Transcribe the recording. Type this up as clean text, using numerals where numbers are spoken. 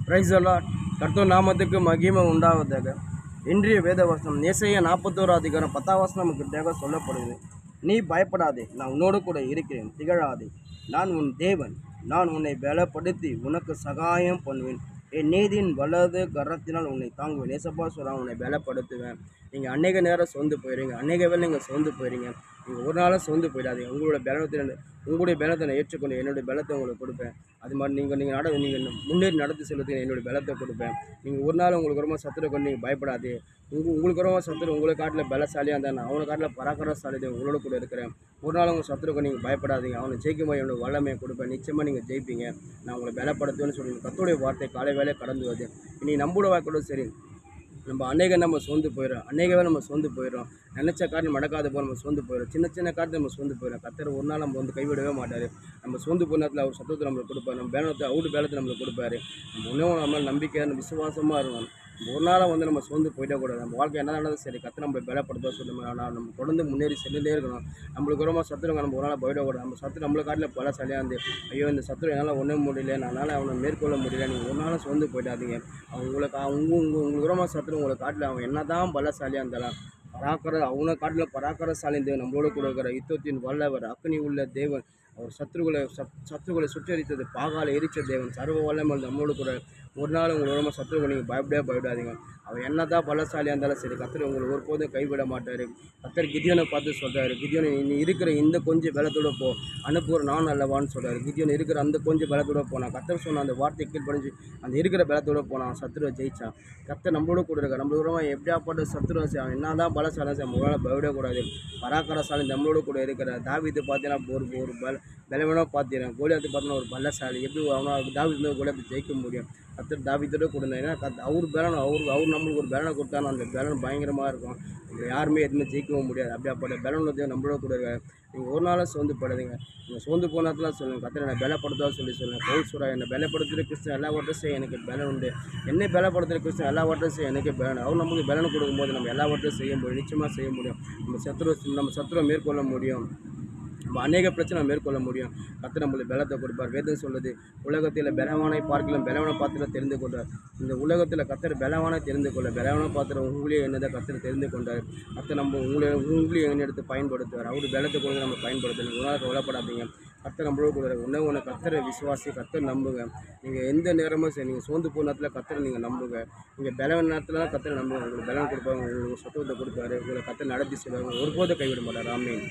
Price allot. கர்த்தர் நாமத்துக்கு மகிமை உண்டாவதாக. இன்றைய வேத வசனம் ஏசாயா 41 அதிகாரம் 10 வசனம் நமக்கு சொல்லப்படுது. நீ பயப்படாதே, நான் உன்னோடு கூட இருக்கிறேன், திகழாதே, நான் உன் தேவன், நான் உன்னை பலப்படுத்தி உனக்கு சகாயம் பண்ணுவேன், என் நீதியின் வலது கரத்தினால் உன்னை தாங்குவேன். ஏசப்பா சொல்ல உன்னை பலப்படுத்துவேன். நீங்கள் அநேக நேரம் சோர்ந்து போயிடுறீங்க, அநேக வேலை நீங்கள் சோர்ந்து போயிடுறீங்க. நீங்கள் ஒரு நாளும் சோர்ந்து போயிடாதீங்க. உங்களுடைய பலத்தை நான் ஏற்றுக்கொண்டு என்னுடைய பலத்தை உங்களுக்கு கொடுப்பேன். அது மாதிரி நீங்கள் முன்னேறி நடத்தி செல்வதுக்கு என்னுடைய பலத்தை கொடுப்பேன். நீங்கள் ஒரு நாள் உங்களுக்கு ரொம்ப சத்துரை கொண்டு நீங்கள் பயப்படாது. உங்களுக்கு ரொம்ப சத்துரு உங்களை காட்டில் பலசாலியாக இருந்தால் நான் அவனை காட்டில் பராக்கிரமசாலி உங்களோட கூட இருக்கிறேன். ஒரு நாள் உங்கள் சத்துருக்கு நீங்கள் பயப்படாதீங்க. அவனை ஜெயிக்கும் போது என்னோட வல்லமையை கொடுப்பேன். நிச்சயமாக நீங்கள் ஜெயிப்பீங்க. நான் உங்களை பலப்படுத்துவேன்னு சொல்லி கர்த்தருடைய வார்த்தை காலை வேலையை கடந்து வருது. இனி நம்மளோட வாய்க்கூட சரி, நம்ம சோர்ந்து போயிடும். நம்ம சோர்ந்து போயிடும். நினச்ச காரியம் நடக்காத போது நம்ம சோர்ந்து போயிடும். சின்ன காரியத்தை நம்ம சோர்ந்து போயிடும். கர்த்தர் ஒரு நாள் நம்ம கைவிடவே மாட்டார். நம்ம சோர்ந்து போன நேரத்தில் அவர் சத்தத்தை நம்மளுக்கு கொடுப்பார். நம்ம பேலத்தை நம்மளுக்கு கொடுப்பாரு. நம்ம உணவு நம்ம நம்பிக்கை விசுவாசமாக இருக்கணும். ஒரு நாளாக நம்ம சோர்ந்து போயிடக்கூடாது. நம்ம வாழ்க்கை என்ன நடந்தாலும் சரி, கர்த்தர் நம்மளை பலப்படுத்த சொல்லுங்க. ஆனால் நம்ம தொடர்ந்து முன்னேறி செல்லிலே இருக்கணும். நம்மளுக்கு ரொம்ப சத்துருங்க நம்ம ஒரு நாள் போயிடக்கூடாது. நம்ம சத்துரு நம்மளை காட்டில் பல சரியாக இருந்து ஐயோ இந்த சத்துரு என்னால் ஒன்றும் முடியல, என்னால் அவனை மேற்கொள்ள முடியல. நீங்கள் ஒரு நாளும் சோர்ந்து போயிடாதீங்க. உங்களுக்கு ரொம்ப சத்துரு உங்களை காட்டில் அவன் என்ன தான் பலசாலியாக இருந்தாலும் அவனை காட்டில் பராக்கிரமசாலி தேவன் நம்மளோட கூட இருக்கிற யுத்தத்தின் வல்லவர், அக்னி உள்ள தேவன். அவர் சத்துருக்களை சுற்றறித்தது, பாகால எரிச்ச தேவன், சர்வ வல்லமல் நம்மளோட கூட. ஒரு நாள் உங்களை ரொம்ப சத்துருக்கள் நீங்கள் பயப்படாதீங்க. அவன் என்ன தான் பலசாலியாக இருந்தாலும் சரி, கர்த்தர் உங்களை ஒருபோதும் கைவிட மாட்டார். கர்த்தர் கிதியோனை பார்த்து சொல்கிறாரு, கிதியோனை நீ இருக்கிற இந்த கொஞ்சம் பலத்தோடு போ, அனுப்புகிற நான் அல்லவான்னு சொல்கிறார். கிதியோன் இருக்கிற அந்த கொஞ்சம் பலத்தோடு போனான். கர்த்தர் சொன்ன அந்த வார்த்தை கீழ்ப்படிஞ்சு அந்த இருக்கிற பலத்தோடு போனான். சத்துருவை ஜெயிச்சான். கர்த்தர் நம்மளோட கூட இருக்கார். நம்மளோட ரொம்ப எப்படியாப்பட்ட சத்துருவை அவன் என்ன தான் பலசாலியாக செய்ய நம்மளால் பயவிடக்கூடாது. பராக்கிரமசாலி நம்மளோட கூட இருக்கிற தாவீது பார்த்தீங்கன்னா ஒரு பலவீனமாக பார்த்துக்கிறேன். கோலியாத்து பார்த்தீங்கன்னா ஒரு பலசாலி. எப்படி அவனால் தாவீது கோலியாத்து ஜெயிக்க முடியும்? கர்த்தர் தாவீதோட கொடுங்க. ஏன்னா அவர் நம்மளுக்கு ஒரு பலனை கொடுத்தாலும் அந்த பலன் பயங்கரமாக இருக்கும். இங்கே யாருமே எதுவுமே ஜெயிக்கவும் முடியாது. அப்படியாப்பட்ட பலன் வந்து நம்மளோட கூட இருக்காரு. நீங்கள் ஒரு நாளும் சோர்ந்து போடாதீங்க. நீங்கள் சோர்ந்து போனதுலாம் சொல்லுங்கள், கர்த்தர் என்னை பலப்படுத்தா சொல்லுங்கள். பவுல் சொல்கிறார், என்னை பலப்படுத்துகிற கிறிஸ்தன் எல்லா வட்டம் செய்ய எனக்கு பலன் உண்டு. என்னை பலப்படுத்துகிற கிறிஸ்தன் எல்லா வட்டம் செய்ய எனக்கு பலன். அவர் நமக்கு பலனை கொடுக்கும்போது நம்ம எல்லா வட்டம் செய்ய முடியும். நிச்சயமாக செய்ய முடியும். நம்ம சத்துருவை மேற்கொள்ள முடியும். நம்ம அநேக பிரச்சனை மேற்கொள்ள முடியும். கர்த்தர் நம்மளுக்கு பலத்தை கொடுப்பார். வேதம் சொல்லுது, உலகத்தில் பலவானை பார்க்கலாம் பலவான பாத்திரம் தெரிந்து கொண்டார். இந்த உலகத்தில் கர்த்தர் பலவானை தெரிந்து கொள்ள பலவான பாத்திரம் உங்களையே என்னதான் கர்த்தர் தெரிந்து கொண்டார். கர்த்தர் நம்ம உங்களையும் என்ன எடுத்து பயன்படுத்துவார். அவர் பலத்தை கொடுத்து நம்ம பயன்படுத்தணும். ஒரு நாள் கவலைப்படாதீங்க. கர்த்தர் நம்மளோட கூட உன்னை கர்த்தரை விசுவாசி, கர்த்தர் நம்புங்க. நீங்கள் எந்த நேரமும் சரி, நீங்கள் சோர்ந்து போன நேரத்தில் கர்த்தரை நீங்கள் நம்புங்க. நீங்கள் பலவீன நேரத்தில் கர்த்தரை நம்புங்க. உங்களுக்கு பலன் கொடுப்பாங்க, உங்களுக்கு சத்துவத்தை கொடுப்பாரு, உங்களை கர்த்தர் நடத்தி செய்வாங்க. ஒருபோதும் கைவிட மாட்டார். ஆமென்.